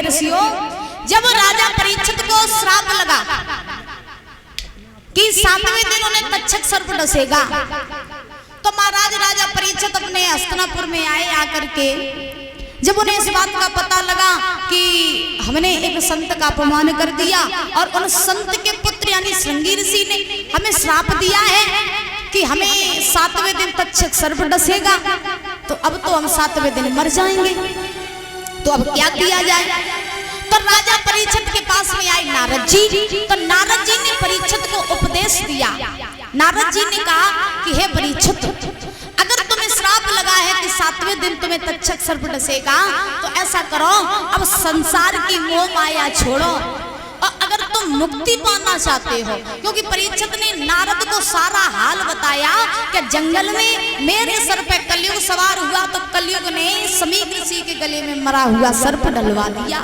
ऋषियों, जब राजा परीक्षित को श्राप लगा कि 7वें दिन उन्हें तक्षक सर्प डसेगा, तो महाराज राजा परीक्षित अपने हस्तिनापुर में आए। आकर के जब उन्हें इस बात का पता लगा कि हमने एक संत का अपमान कर दिया और उन संत के पुत्र यानी श्रृंगी ऋषि ने हमें श्राप दिया है कि हमें 7वें दिन तक्षक सर्प डसेगा, तो अब तो हम 7वें दिन मर जाएंगे, तो अब क्या किया जाए। तो राजा परीक्षित के पास में आए नारद जी। तो नारद जी ने परीक्षित को उपदेश दिया। नारद जी ने कहा कि हे परीक्षित, अगर तुम्हें श्राप लगा है कि 7वें दिन तुम्हें तक्षक सर्प डसेगा, तो ऐसा करो, अब संसार की मोह माया छोड़ो और अगर तुम मुक्ति पाना चाहते हो, क्योंकि परीक्षित ने नारद को सारा हाल बताया कि जंगल में मेरे सर पे कलयुग सवार हुआ, तो कलयुग ने समीक ऋषि के गले में मरा हुआ सर्प डलवा दिया।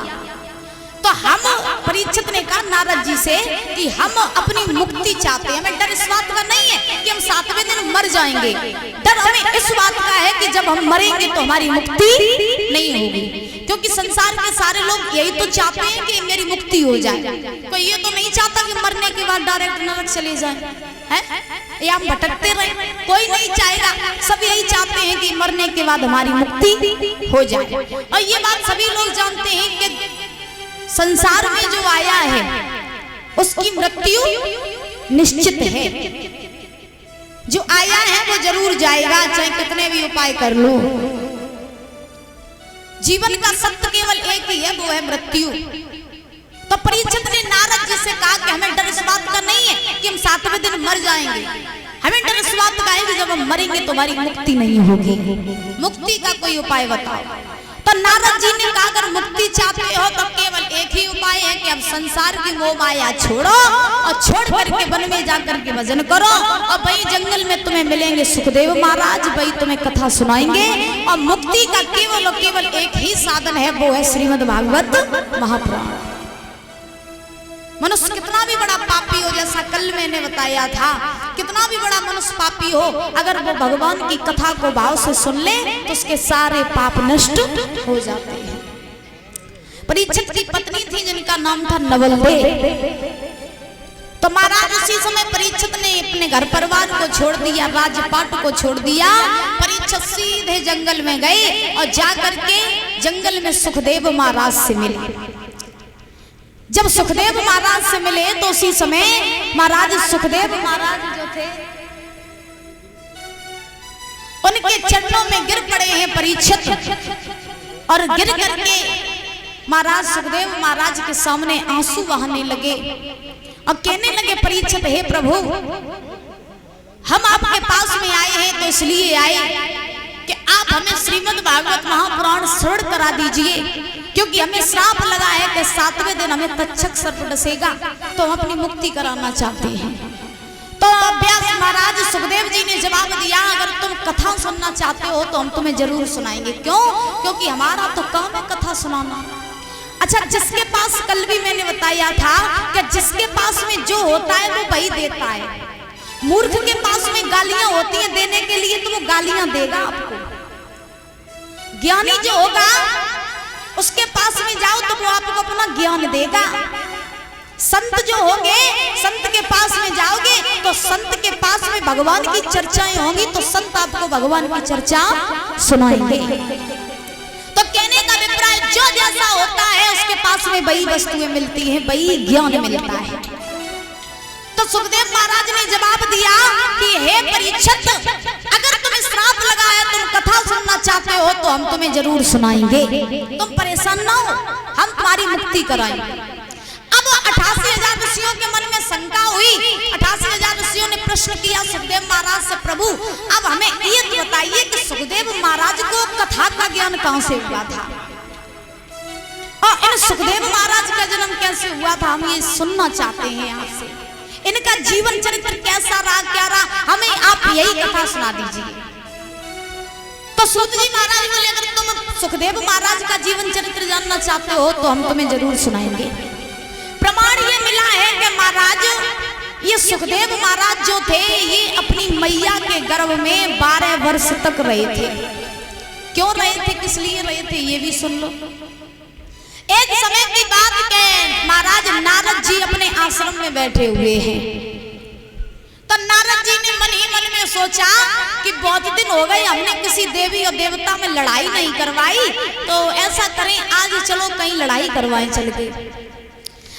तो हम परीक्षित ने कहा नारद जी से कि हम अपनी मुक्ति चाहते हैं, हमें डर इस बात का नहीं है कि हम 7वें दिन मर जाएंगे, डर हमें इस बात का है कि जब हम मरेंगे तो हमारी मुक्ति नहीं होगी, क्योंकि संसार के सारे लोग यही तो चाहते हैं कि मेरी मुक्ति हो जाए। कोई ये तो नहीं चाहता कि मरने के बाद डायरेक्ट नरक चले जाए, है या हम भटकते रहे, कोई नहीं चाहेगा। सब यही चाहते हैं कि मरने के बाद हमारी मुक्ति हो जाए। और ये बात सभी लोग जानते हैं कि संसार में जो आया है उसकी मृत्यु निश्चित है, जो आया है वो जरूर जाएगा, चाहे कितने भी उपाय कर लो। जीवन का सत्य केवल एक ही है, वो है मृत्यु। तो परीक्षित ने नारद जी से कहा कि हमें डर इस बात का नहीं है कि हम 7वें दिन मर जाएंगे, हमें डर इस बात का है कि जब हम मरेंगे तो हमारी मुक्ति नहीं होगी, मुक्ति का कोई उपाय बताओ। तो नारद जी ने कहा अगर मुक्ति चाहते हो तो केवल एक ही उपाय है कि अब संसार की मोह माया छोड़ो और छोड़ करके वन में जाकर के भजन करो, और वही जंगल में तुम्हें मिलेंगे सुखदेव महाराज, वही तुम्हें कथा सुनाएंगे। और मुक्ति का केवल और केवल एक ही साधन है, वो है श्रीमद् भागवत महापुराण। मनुष्य कितना भी बड़ा पापी हो, जैसा कल मैंने बताया था, कितना भी बड़ा मनुष्य पापी हो, अगर वो भगवान की कथा को भाव से सुन ले तो उसके सारे पाप नष्ट हो जाते हैं। परीक्षित की पत्नी थी जिनका नाम था नवलदे। तो महाराज उसी समय परीक्षित ने अपने घर परिवार को छोड़ दिया, राजपाट को छोड़ दिया। परीक्षित सीधे जंगल में गए और जाकर के जंगल में सुखदेव महाराज से मिले। जब सुखदेव महाराज से मिले तो उसी समय महाराज सुखदेव महाराज जो थे उनके चरणों में गिर पड़े हैं परीक्षित, और गिर करके महाराज सुखदेव महाराज के सामने आंसू बहाने लगे और कहने लगे परीक्षित, हे प्रभु, हम आपके पास में आए हैं तो इसलिए आए कि आप हमें श्रीमद् भागवत महापुराण श्रवण करा दीजिए, क्योंकि हमें श्राप लगा है कि 7वें दिन हमें तक्षक सर्प डसेगा, तो हम अपनी मुक्ति कराना चाहते हैं। तो व्यास महाराज सुखदेव जी ने जवाब दिया, अगर तुम कथा सुनना चाहते हो तो हम तुम्हें जरूर सुनाएंगे। क्यों? क्योंकि हमारा तो काम है कथा सुनाना। अच्छा, जिसके पास कल भी मैंने बताया था कि जिसके पास में जो होता है वो वही देता है। मूर्ख के पास में गालियां होती हैं देने के लिए, तो वो गालियां देगा आपको। ज्ञानी जो होगा उसके पास में जाओ तो वो आपको अपना ज्ञान देगा। संत जो होंगे, संत के पास में जाओगे तो संत के पास में भगवान की चर्चाएं होंगी, तो संत आपको भगवान की चर्चा सुनाएंगे। तो कहने का अभिप्राय, जो जैसा होता है उसके पास में वही वस्तुएं मिलती हैं, वही ज्ञान मिलता है। तो सुखदेव महाराज ने जवाब दिया कि हे परीक्षित, अगर तुम्हें श्राप लगा है, तुम कथा सुनना चाहते हो तो हम तुम्हें जरूर सुनाएंगे, तुम परेशान ना हो, हम तुम्हारी मुक्ति कराएंगे। अब 88,000 ऋषियों के मन में शंका हुई। 88,000 ऋषियों ने प्रश्न किया सुखदेव महाराज से, प्रभु अब हमें ये तो बताइए कि सुखदेव महाराज को कथा का ज्ञान कहां से हुआ था, और इन सुखदेव महाराज का जन्म कैसे हुआ था, हम ये सुनना चाहते हैं आपसे। इनका जीवन चरित्र कैसा रहा, क्या रहा, हमें आप यही कथा सुना दीजिए। तो सूत जी महाराज बोले, अगर तुम सुखदेव महाराज का जीवन चरित्र जानना चाहते हो तो हम तुम्हें जरूर सुनाएंगे। प्रमाण ये मिला है कि महाराज, ये सुखदेव महाराज जो थे, ये अपनी मैया के गर्भ में 12 वर्ष तक रहे थे। क्यों रहे थे, किस लिए रहे थे, ये भी सुन लो। एक समय की बात के महाराज नारद जी अपने आश्रम में बैठे हुए हैं। तो नारद जी ने मन ही मन में सोचा कि बहुत दिन हो गए हमने किसी देवी और देवता में लड़ाई नहीं करवाई, तो ऐसा करें आज चलो कहीं लड़ाई करवाएं चल के।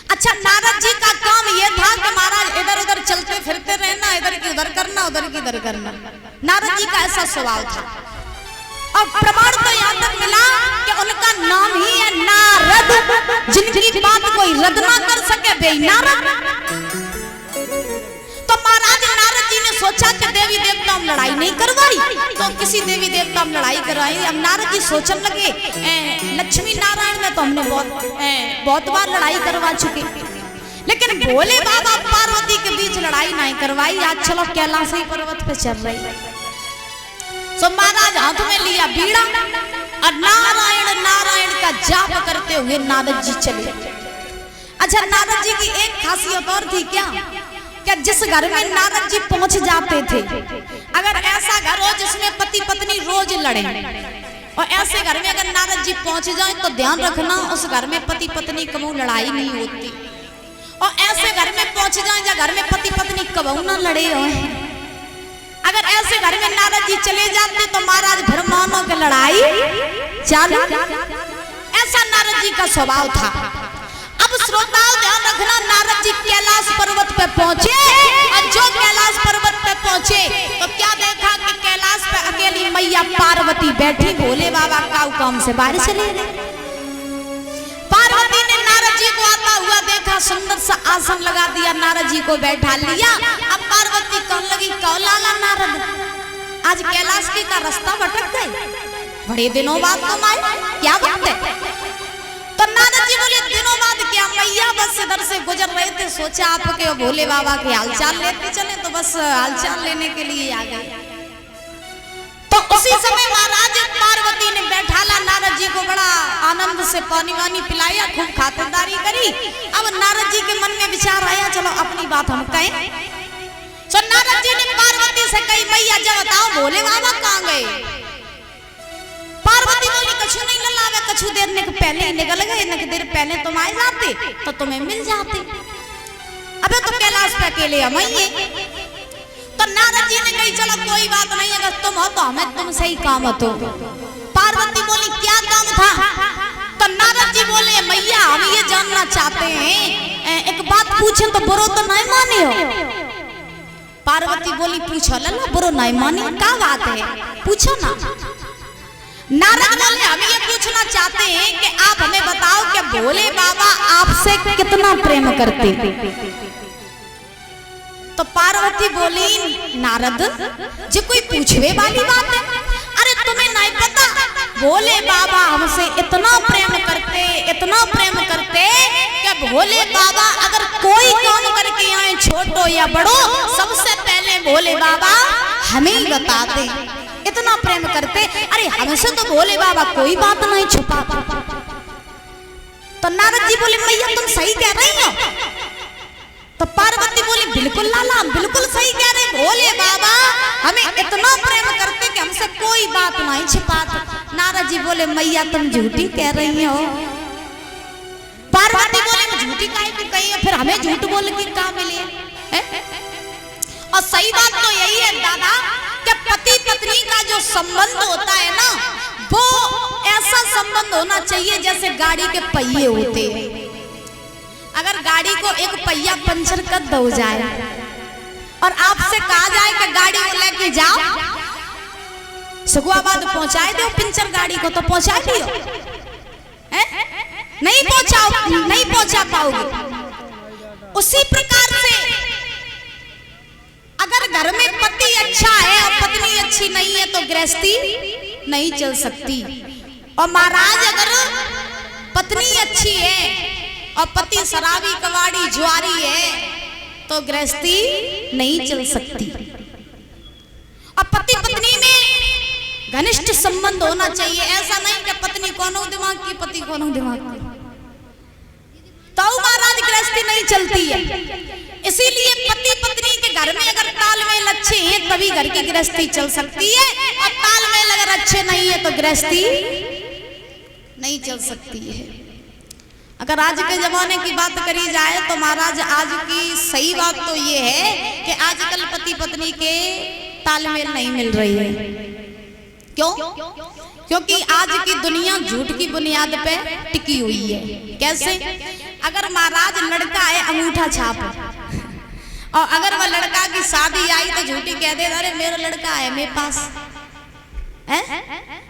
अच्छा, नारद जी का काम यह था कि महाराज इधर उधर चलते फिरते रहना, इधर की उधर करना, उधर की इधर करना। नारद जी का ऐसा स्वभाव था। और प्रमाण तो यहाँ तक मिला कि उनका नाम ही है नारद, जिनकी बात कोई रद्द ना कर सके वे नारद। तो महाराज नारद जी ने सोचा कि देवी देवता में लड़ाई नहीं करवाई, तो किसी देवी देवता में लड़ाई करवाई। अब नारद जी सोचने लगे लक्ष्मी नारायण में तो हमने बहुत बार लड़ाई करवा चुके, लेकिन भोले बाबा पार्वती के बीच लड़ाई नहीं करवाई। आज चलो कैलाशी पर्वत पे चल रही। तो महाराज हाथ में लिया बीड़ा और नारायण नारायण का जाप करते हुए नारद जी चले। अच्छा, नारद जी की एक खासियत और थी क्या जिस घर में नारद जी पहुंच जाते थे, अगर ऐसा घर हो जिसमें पति पत्नी रोज लड़े, और ऐसे घर में अगर नारद जी पहुंच जाए तो ध्यान रखना उस घर में पति पत्नी कबू लड़ाई नहीं होती। और ऐसे घर में पहुंच जाए जहाँ घर में पति पत्नी कबू ना लड़े हो। अगर ऐसे घर में नारद जी चले जाते तो महाराज ब्रह्मांडों की लड़ाई चालू। ऐसा नारद जी का स्वभाव था। अब श्रोताओं ध्यान रखना, नारद जी कैलाश पर्वत पे पहुंचे, और जो कैलाश पर्वत पे पहुंचे तो क्या देखा कि कैलाश पे अकेली मैया पार्वती बैठी, भोले बाबा काऊ काम से बाहर चले गए। पार्वती ने नारद जी को आता हुआ देखा, सुंदर सा आसन लगा दिया, नारद जी को बैठा लिया। अब पार्वती कहने लगी, कौ लाला नारद, आज कैलाश की का रास्ता भटक गए, बड़े दिनों बाद तुम आए, क्या बात है? तो नारद जी बोले, दिनों बाद क्या मैया, बस इधर से गुजर रहे थे, सोचा आपके भोले बाबा के हालचाल लेते चले, तो बस हालचाल लेने के लिए आ गए। तो उसी समय महाराज पार्वती ने बैठाला नारद जी को, बड़ा आनंद से पानी वानी पिलाया, खूब खातिरदारी करी। अब नारद जी के मन में विचार आया, चलो अपनी बात हम कहें। तो नारद जी ने पार्वती से कही, मैया जब बताओ भोले बाबा कहाँ गए? पार्वती बोली, कछु नहीं ललावे, कछु देर ने पहले ही निकल गए, न देर पहले तुम आए जाते तो तुम्हें मिल जाते, अबे तो कैलाश पे अकेले हम ही। तो नारद जी ने कही, चलो कोई बात नहीं, अगर तुम हो तो हमें तुमसे ही काम हो। पार्वती बोली, क्या काम था? तो नारद जी बोले, मैया हम ये जानना चाहते हैं, एक बात पूछे तो बुरो तो नहीं माने हो? पार्वती बोली, पूछो लल्ला, बुरो नहीं मानी, क्या बात है, पूछो ना। नारद बोले, हम ये पूछना चाहते हैं कि आप हमें बताओ कि भोले बाबा आपसे कितना प्रेम करते? तो पार्वती बोली, नारद जी कोई पूछवे वाली बात है, अरे तुम्हें नहीं पता भोले बाबा हमसे इतना प्रेम करते, इतना प्रेम करते कि भोले बाबा अगर कोई काम करके आए, छोटो या बड़ो, सबसे पहले भोले बाबा हमें ही बताते, इतना प्रेम करते। अरे हमसे तो भोले बाबा कोई बात नहीं छुपाते। तो नारद जी बोले, मैया तुम सही कह रही हो? तो पार्वती बोली, बिल्कुल लाला, बिल्कुल सही कह रहे, भोले बाबा हमें इतना प्रेम करते कि हमसे कोई बात नहीं छिपाते। नारद जी बोले, मैया तुम झूठी कह रही हो। पार्वती बोले, झूठी काहे की कही है, फिर हमें झूठ बोल के क्या मिले? और सही बात तो यही है दादा कि पति पत्नी का जो संबंध होता है ना, वो ऐसा संबंध होना चाहिए जैसे गाड़ी के पहिए होते हैं। अगर गाड़ी को एक पहिया पंचर कर दो जाए और आपसे कहा जाए कि गाड़ी को लेके जाओ सगुआबाद पहुंचाए दो पंचर गाड़ी को, तो पहुंचा दियो? नहीं पहुंचा पाओगे। उसी प्रकार से अगर घर में पति अच्छा है और पत्नी अच्छी नहीं है तो गृहस्थी नहीं चल सकती। और महाराज अगर पत्नी अच्छी है और पति शराबी कबाड़ी जुआरी है तो गृहस्थी नहीं चल सकती। और पति पत्नी में घनिष्ठ संबंध होना चाहिए, ऐसा नहीं कि पत्नी कोनो दिमाग की पति कोनो दिमाग की, तो महाराज गृहस्थी नहीं चलती है। इसीलिए पति पत्नी के घर में अगर तालमेल अच्छे हैं तभी घर की गृहस्थी चल सकती है, और तालमेल अगर अच्छे नहीं है तो गृहस्थी नहीं चल सकती है। अगर आज के जमाने की बात करी जाए तो महाराज आज की सही बात तो ये है कि आजकल पति पत्नी के तालमेल नहीं मिल रही है। क्यों? क्योंकि आज की दुनिया झूठ की बुनियाद पे टिकी हुई है। कैसे? अगर महाराज लड़का है अंगूठा छाप, और अगर वह लड़का की शादी आई तो झूठी कह दे अरे मेरा लड़का है मेरे पास है,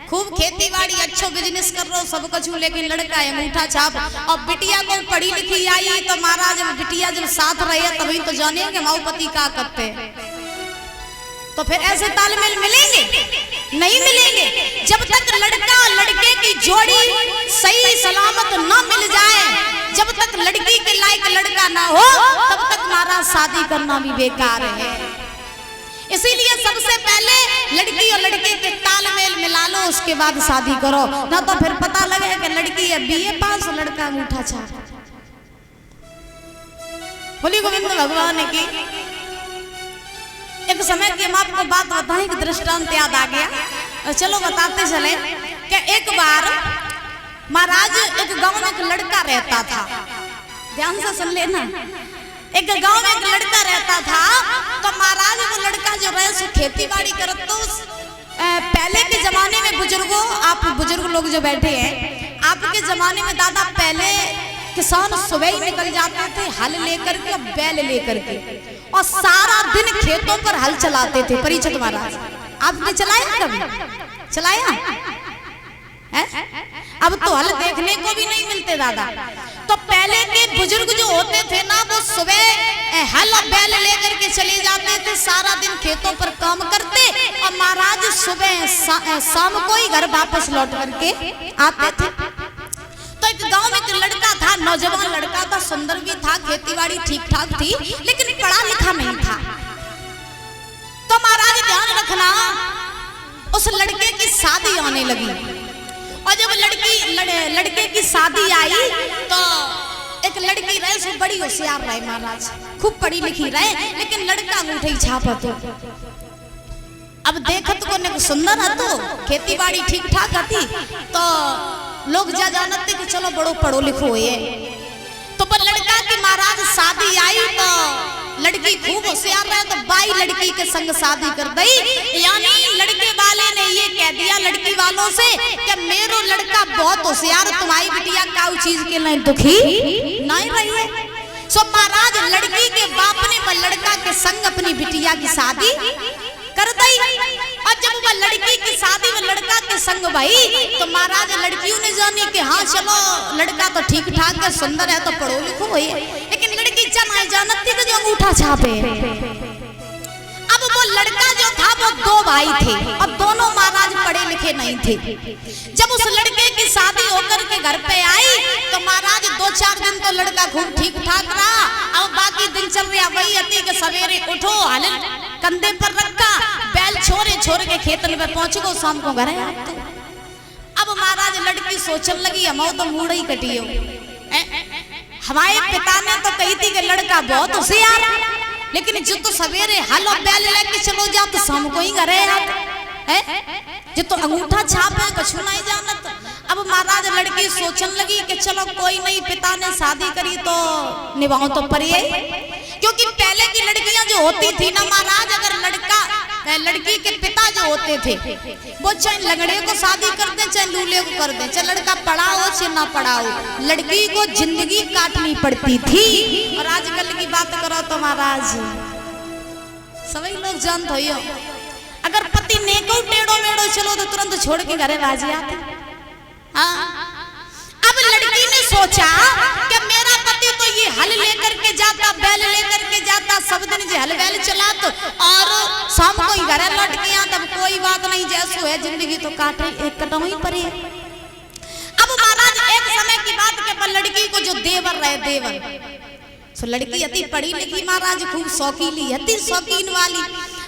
खूब खेती बाड़ी अच्छो बिजनेस कर रहा हो सब कुछ, लेकिन लड़का है अंगूठा छाप। और बिटिया को पढ़ी लिखी आई तो महाराज बिटिया जब साथ रहे तभी तो जाने कि माऊ पति का करते, तो फिर ऐसे तालमेल मिलेंगे? नहीं मिलेंगे। जब तक लड़का लड़के की जोड़ी सही सलामत न मिल जाए, जब तक लड़की के लायक लड़का ना हो, तब तक महाराज शादी करना भी बेकार है। इसीलिए सबसे पहले लड़की और लड़के के तालमेल मिला लो, उसके बाद शादी करो, ना तो फिर पता लगे कि लड़की है बीए पास, लड़का अंगूठा छाप। बोली गोविंद भगवान की। एक समय की हम आपको बात बताएं कि दृष्टांत याद आ गया, चलो बताते चले कि एक बार महाराज एक गांव में एक लड़का रहता था, ध्यान से सुन लेना। एक गांव में एक लड़का रहता था, तो महाराज वो लड़का जो रहे सो खेती बाड़ी करत। तो पहले के जमाने में बुजुर्गों, आप बुजुर्ग लोग जो बैठे हैं, आपके जमाने में दादा पहले किसान सुबह ही निकल जाते थे हल लेकर के, बैल लेकर के, और सारा दिन खेतों पर हल चलाते थे। परीक्षित महाराज आपने चलाया? कभी चलाया है? अब तो हल देखने को भी नहीं मिलते दादा। तो पहले के बुजुर्ग जो होते थे ना, वो सुबह हल और बैल लेकर के चले जाते थे, सारा दिन खेतों पर काम करते, और महाराज सुबह शाम को ही घर वापस लौट करके आते थे। तो एक गांव में एक लड़का था, नौजवान लड़का था, सुंदर भी था, खेतीबाड़ी ठीक ठाक थी, लेकिन पढ़ा लिखा नहीं था। तो महाराज ध्यान रखना, उस लड़के की शादी आने लगी, और जब लड़के की शादी आई तो एक लड़की रहे सो बड़ी होशियार रहे महाराज, खूब पढ़ी लिखी रहे, लेकिन लड़का अंगूठे ही छापा। तो अब देखत को सुंदर है, तो खेती बाड़ी ठीक ठाक थी, तो लोग जा जानते कि चलो बड़ो पढ़ो लिखो है। तो पर लड़का की महाराज शादी आई तो लड़की खूब होशियार रहे, तो बाई लड़की के संग शादी कर दी। यानी लड़के वाले ने ये कह दिया लड़की वालों से कि मेरो लड़का बहुत होशियार, तुम्हारी बिटिया काउ चीज के लिए दुखी नहीं रही है। सो महाराज लड़की के बाप ने वह लड़का के संग अपनी बिटिया की शादी कर दी। और जब वह लड़की की शादी में लड़का के संग भाई, तो महाराज लड़कियों ने जानी कि हाँ चलो लड़का तो ठीक ठाक है, सुंदर है, तो पढ़ो लिखो है, लेकिन लड़की जानती कि जो अंगूठा छापे। अब वो लड़का जो था वो दो भाई थे, और दोनों महाराज पढ़े लिखे नहीं थे। जब उस लड़के की शादी होकर के घर पे आई, तो महाराज 2-4 दिन तो लड़का खूब ठीक ठाक रहा, और बाकी दिन चल रहा वही अति के सवेरे उठो, हल कंधे पर रखा, बैल छोड़ के खेतन में पहुंच गो, शाम को घर आया। अब महाराज लड़की सोचने लगी हम तो मूड ही कटियो, हमारे पिता ने तो कही थी कि लड़का बहुत होशियार, लेकिन जो तो सवेरे हल और बैल लेके चलो जा तो शाम को ही घर है, जो तो अंगूठा छाप है कछु नहीं जानत। अब महाराज लड़की सोचने लगी कि चलो कोई नहीं, पिता ने शादी करी तो निभाओ तो परिये, क्योंकि पहले की लड़कियां जो होती थी ना महाराज, अगर लड़की के पिता जो होते थे वो चाहे लंगड़े को शादी कर दे चाहे लूले को कर दे, चाहे लड़का पढ़ा हो चाहे ना पढ़ा हो, लड़की को जिंदगी काटनी पड़ती थी। और आजकल की बात करो तो महाराज सभी लोग जानते हो, अगर पति नेको टेढ़ो मेढ़ो चलो तो तुरंत छोड़ के घरे बाजी आते। अब लड़की ने सोचा कि मेरा पति तो ये हल लेकर के जाता, बैल लेकर के जाता, सब दिन जो हल बैल चला तो, और शाम को ही घर लौट के आता, तब कोई बात नहीं, जैसो है जिंदगी तो कटाऊ ही पड़े। अब महाराज एक समय की बात के लड़की को जो देवर रहे, देवर सो लड़की अति पढ़ी लिखी महाराज, खूब शौकीली, अति शौकीन वाली।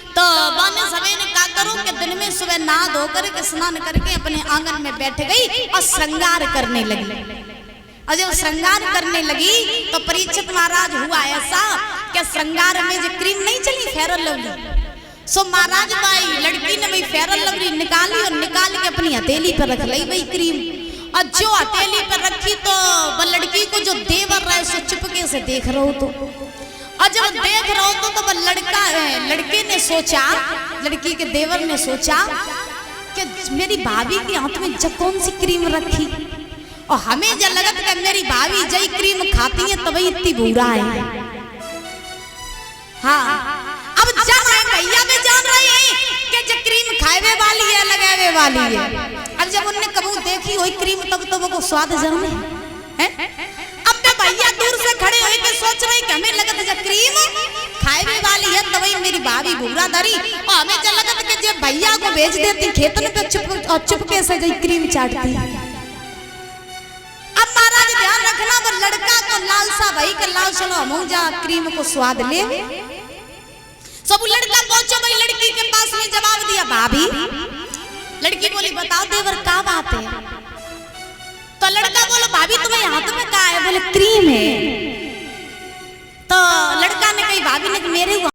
तो बाने सवेरे का करो कि दिन में सुबह नहा धो करके स्नान करके अपने आंगन में बैठ गई और श्रृंगार करने लगी। और जब श्रृंगार करने लगी तो परीक्षित महाराज हुआ ऐसा कि श्रृंगार में जो क्रीम नहीं चली फेयर लवली, सो महाराज भाई लड़की ने वही फेयर लवली निकाली और निकाल के अपनी हथेली पर रख ली वही क्रीम, और जो हथेली पर रखी तो वह लड़की को जो देवर रहा है उसे चुपके से देख रहा हो तो, और जब देख रहा हो तो वह लड़के ने सोचा, लड़की के देवर ने सोचा कि मेरी भाभी के हाथ में जब कौन सी क्रीम रखी, और हमें जब लगत कि मेरी भाभी जई क्रीम खाती है तभी इतनी बुरा है। हाँ, अब जब भैया भी जान रहे हैं कि जो क्रीम खावे वाली है लगावे वाली है, अब जब उनने कबू देखी वही क्रीम तब तो वो स्वाद जाने हैं। अब तो भैया दूर से खड़े हुए के सोच रहे कि हमें लगत जब क्रीम खावे वाली है तभी मेरी भाभी बुरा धरी, और हमें जब लगत कि जब भैया को भेज देती खेतन पे चुपके से जई क्रीम चाटती। अब महाराज ध्यान रखना, वो लड़का को लालसा भाई के लाल चलो हम जा क्रीम को स्वाद ले। सब लड़का पहुंचा भाई लड़की के पास में जवाब दिया भाभी। लड़की बोली बताओ देवर क्या बात है? तो लड़का बोलो भाभी तुम्हें हाथ में क्या है? बोले क्रीम है।